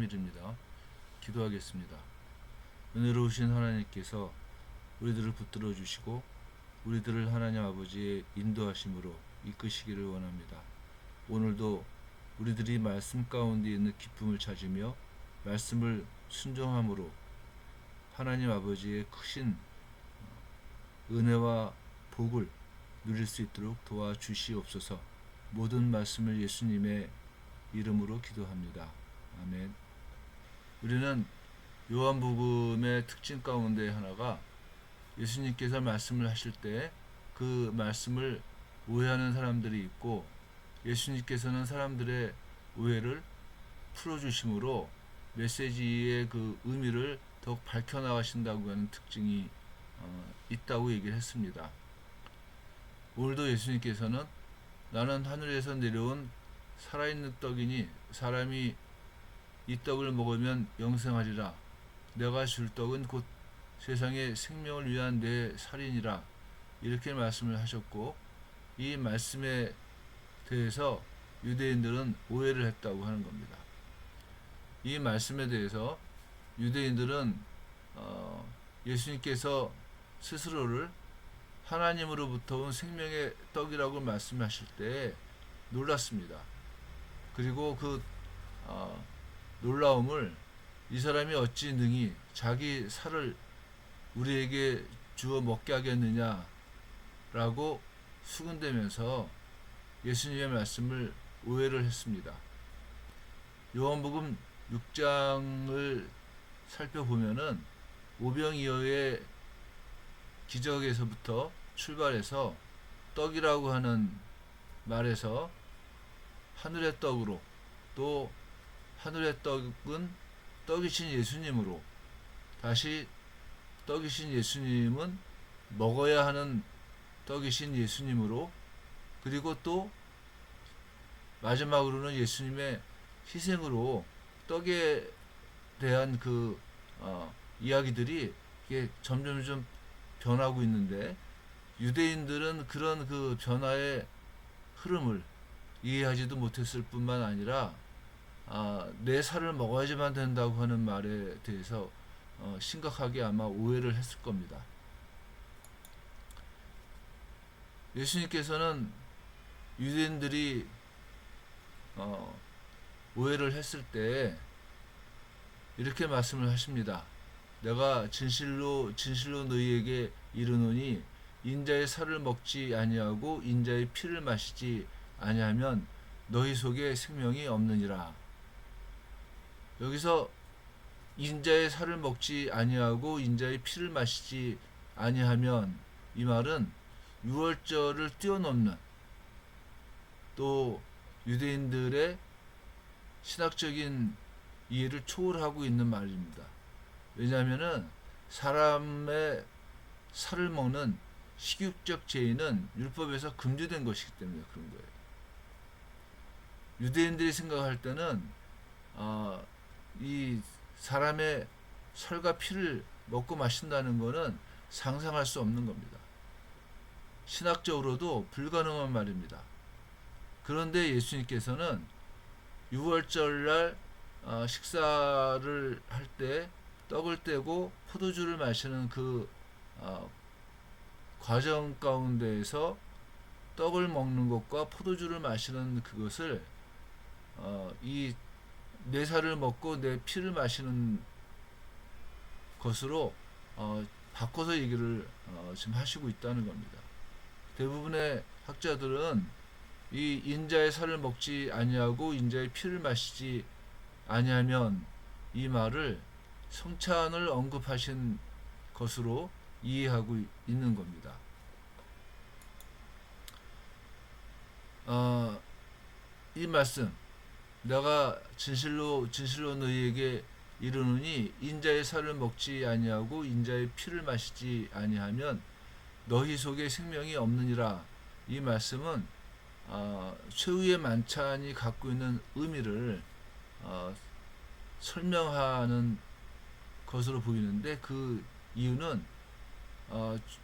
3일입니다. 기도하겠습니다. 은혜로우신 하나님께서 우리들을 붙들어 주시고 우리들을 하나님 아버지의 인도하심으로 이끄시기를 원합니다. 오늘도 우리들이 말씀 가운데 있는 기쁨을 찾으며 말씀을 순종함으로 하나님 아버지의 크신 은혜와 복을 누릴 수 있도록 도와주시옵소서. 모든 말씀을 예수님의 이름으로 기도합니다. 아멘. 우리는 요한복음의 특징 가운데 하나가 예수님께서 말씀을 하실 때 그 말씀을 오해하는 사람들이 있고 예수님께서는 사람들의 오해를 풀어주심으로 메시지의 그 의미를 더욱 밝혀나가신다고 하는 특징이 있다고 얘기를 했습니다. 오늘도 예수님께서는 나는 하늘에서 내려온 살아있는 떡이니 사람이 이 떡을 먹으면 영생하리라. 내가 줄 떡은 곧 세상의 생명을 위한 내 살이니라. 이렇게 말씀을 하셨고 이 말씀에 대해서 유대인들은 오해를 했다고 하는 겁니다. 이 말씀에 대해서 유대인들은 예수님께서 스스로를 하나님으로부터 온 생명의 떡이라고 말씀하실 때 놀랐습니다. 그리고 그 놀라움을 이 사람이 어찌 능히 자기 살을 우리에게 주어 먹게 하겠느냐라고 수군대면서 예수님의 말씀을 오해를 했습니다. 요한복음 6장을 살펴보면은 오병이어의 기적에서부터 출발해서 떡이라고 하는 말에서 하늘의 떡으로 또 하늘의 떡은 떡이신 예수님으로 다시 떡이신 예수님은 먹어야 하는 떡이신 예수님으로 그리고 또 마지막으로는 예수님의 희생으로 떡에 대한 그 이야기들이 이게 점점 변하고 있는데 유대인들은 그런 그 변화의 흐름을 이해하지도 못했을 뿐만 아니라 내 살을 먹어야지만 된다고 하는 말에 대해서 심각하게 아마 오해를 했을 겁니다. 예수님께서는 유대인들이 오해를 했을 때 이렇게 말씀을 하십니다. 내가 진실로 너희에게 이르노니 인자의 살을 먹지 아니하고 인자의 피를 마시지 아니하면 너희 속에 생명이 없느니라. 여기서 인자의 살을 먹지 아니하고 인자의 피를 마시지 아니하면 이 말은 유월절을 뛰어넘는 또 유대인들의 신학적인 이해를 초월하고 있는 말입니다. 왜냐하면은 사람의 살을 먹는 식육적 제의는 율법에서 금지된 것이기 때문에 그런 거예요. 유대인들이 생각할 때는 이 사람의 살과 피를 먹고 마신다는 것은 상상할 수 없는 겁니다. 신학적으로도 불가능한 말입니다. 그런데 예수님께서는 유월절날 식사를 할 때 떡을 떼고 포도주를 마시는 그 과정 가운데에서 떡을 먹는 것과 포도주를 마시는 그것을 이 내 살을 먹고 내 피를 마시는 것으로 바꿔서 얘기를 지금 하시고 있다는 겁니다. 대부분의 학자들은 이 인자의 살을 먹지 아니하고 인자의 피를 마시지 아니하면 이 말을 성찬을 언급하신 것으로 이해하고 있는 겁니다. 이 말씀 내가 진실로 너희에게 이르노니 인자의 살을 먹지 아니하고 인자의 피를 마시지 아니하면 너희 속에 생명이 없느니라. 이 말씀은 최후의 만찬이 갖고 있는 의미를 설명하는 것으로 보이는데 그 이유는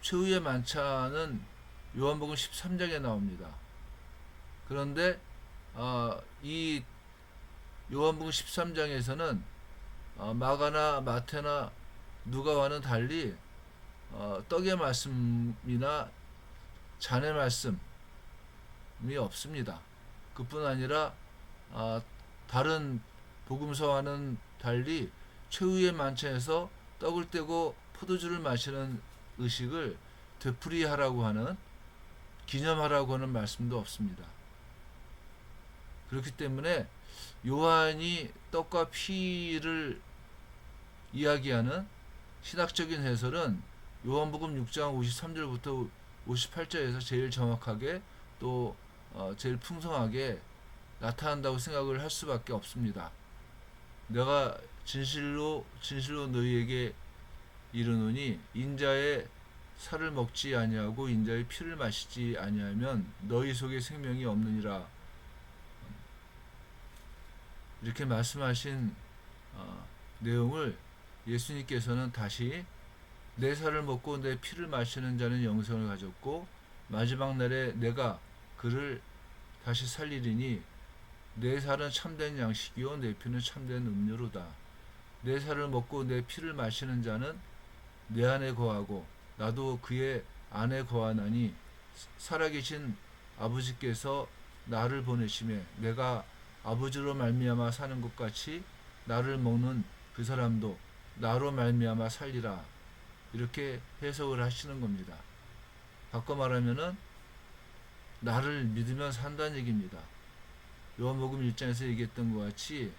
최후의 만찬은 요한복음 13장에 나옵니다. 그런데 이 요한복음 13장에서는 마가나 마태나 누가와는 달리 떡의 말씀이나 잔의 말씀이 없습니다. 그뿐 아니라 다른 복음서와는 달리 최후의 만찬에서 떡을 떼고 포도주를 마시는 의식을 되풀이하라고 하는, 기념하라고 하는 말씀도 없습니다. 그렇기 때문에 요한이 떡과 피를 이야기하는 신학적인 해설은 요한복음 6장 53절부터 58절에서 제일 정확하게 또 제일 풍성하게 나타난다고 생각을 할 수밖에 없습니다. 내가 진실로 너희에게 이르노니 인자의 살을 먹지 아니하고 인자의 피를 마시지 아니하면 너희 속에 생명이 없느니라. 이렇게 말씀하신 내용을 예수님께서는 다시 내 살을 먹고 내 피를 마시는 자는 영생을 가졌고 마지막 날에 내가 그를 다시 살리리니 내 살은 참된 양식이요 내 피는 참된 음료로다. 내 살을 먹고 내 피를 마시는 자는 내 안에 거하고 나도 그의 안에 거하나니 살아계신 아버지께서 나를 보내심에 내가 아버지로 말미암아 사는 것 같이 나를 먹는 그 사람도 나로 말미암아 살리라. 이렇게 해석을 하시는 겁니다. 바꿔 말하면은 나를 믿으면 산다는 얘기입니다. 요한복음 1장에서 얘기했던 것 같이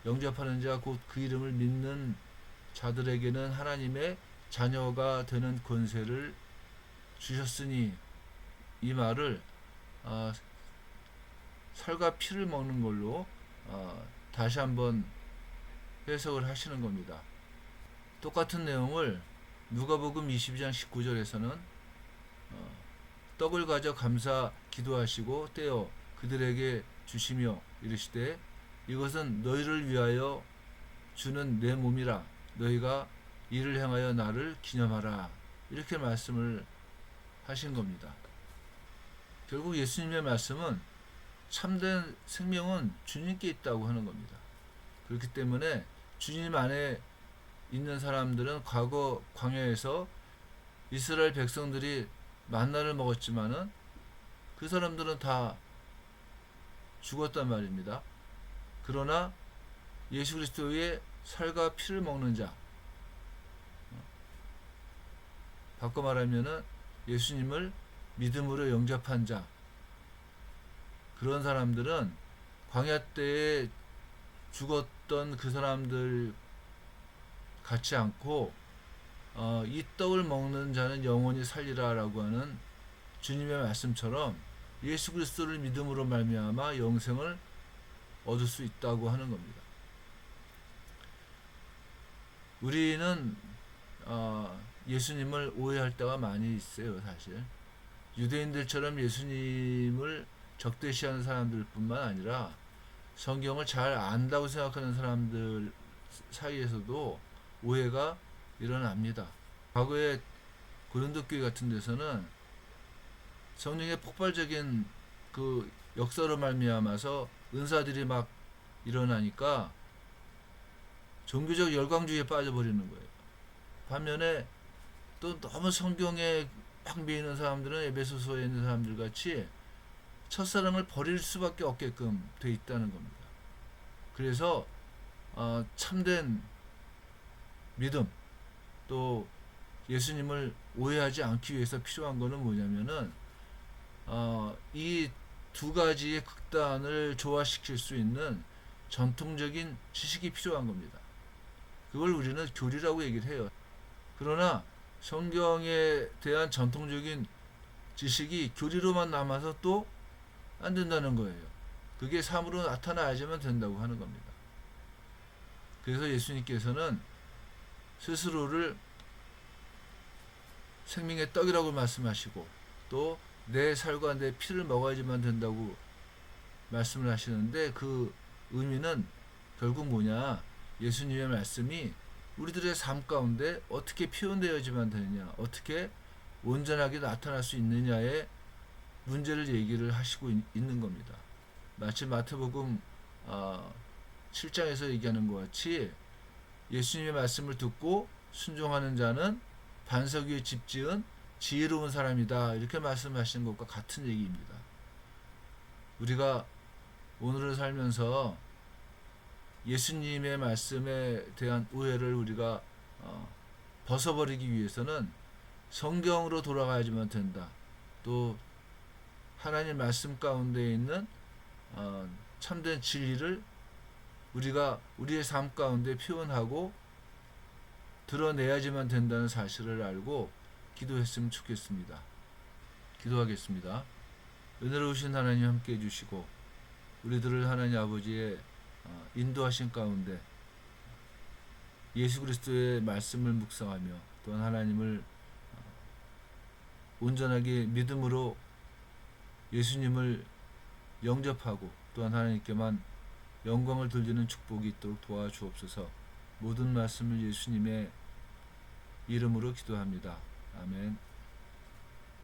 영접하는 자 곧 그 이름을 믿는 자들에게는 하나님의 자녀가 되는 권세를 주셨으니, 이 말을 살과 피를 먹는 걸로 다시 한번 해석을 하시는 겁니다. 똑같은 내용을 누가복음 22장 19절에서는 떡을 가져 감사 기도하시고 떼어 그들에게 주시며 이르시되 이것은 너희를 위하여 주는 내 몸이라 너희가 이를 행하여 나를 기념하라. 이렇게 말씀을 하신 겁니다. 결국 예수님의 말씀은 참된 생명은 주님께 있다고 하는 겁니다. 그렇기 때문에 주님 안에 있는 사람들은 과거 광야에서 이스라엘 백성들이 만나를 먹었지만은 그 사람들은 다 죽었단 말입니다. 그러나 예수 그리스도의 살과 피를 먹는 자, 바꿔 말하면은 예수님을 믿음으로 영접한 자, 그런 사람들은 광야 때에 죽었던 그 사람들 같지 않고 이 떡을 먹는 자는 영원히 살리라라고 하는 주님의 말씀처럼 예수 그리스도를 믿음으로 말미암아 영생을 얻을 수 있다고 하는 겁니다. 우리는 예수님을 오해할 때가 많이 있어요. 사실 유대인들처럼 예수님을 적대시하는 사람들 뿐만 아니라 성경을 잘 안다고 생각하는 사람들 사이에서도 오해가 일어납니다. 과거에 고린도 교회 같은 데서는 성령의 폭발적인 그 역사로 말미암아서 은사들이 막 일어나니까 종교적 열광주의에 빠져버리는 거예요. 반면에 또 너무 성경에 막 미있는 사람들은 에베소서에 있는 사람들 같이 첫사랑을 버릴 수밖에 없게끔 돼 있다는 겁니다. 그래서 참된 믿음, 또 예수님을 오해하지 않기 위해서 필요한 거는 뭐냐면은 이 두 가지의 극단을 조화시킬 수 있는 전통적인 지식이 필요한 겁니다. 그걸 우리는 교리라고 얘기를 해요. 그러나 성경에 대한 전통적인 지식이 교리로만 남아서 또 안 된다는 거예요. 그게 삶으로 나타나야지만 된다고 하는 겁니다. 그래서 예수님께서는 스스로를 생명의 떡이라고 말씀하시고 또 내 살과 내 피를 먹어야지만 된다고 말씀을 하시는데, 그 의미는 결국 뭐냐, 예수님의 말씀이 우리들의 삶 가운데 어떻게 표현되어야지만 되느냐, 어떻게 온전하게 나타날 수 있느냐의 문제를 얘기를 하시고 있는 겁니다. 마치 마태복음 7장에서 얘기하는 것 같이 예수님의 말씀을 듣고 순종하는 자는 반석 위에 집 지은 지혜로운 사람이다. 이렇게 말씀하시는 것과 같은 얘기입니다. 우리가 오늘을 살면서 예수님의 말씀에 대한 오해를 우리가 벗어버리기 위해서는 성경으로 돌아가야지만 된다. 또 하나님 말씀 가운데 있는 참된 진리를 우리가 우리의 삶 가운데 표현하고 드러내야지만 된다는 사실을 알고 기도했으면 좋겠습니다. 기도하겠습니다. 은혜로우신 하나님 함께 해주시고 우리들을 하나님 아버지의 인도하신 가운데 예수 그리스도의 말씀을 묵상하며 또한 하나님을 온전하게 믿음으로 예수님을 영접하고 또한 하나님께만 영광을 돌리는 축복이 있도록 도와주옵소서. 모든 말씀을 예수님의 이름으로 기도합니다. 아멘.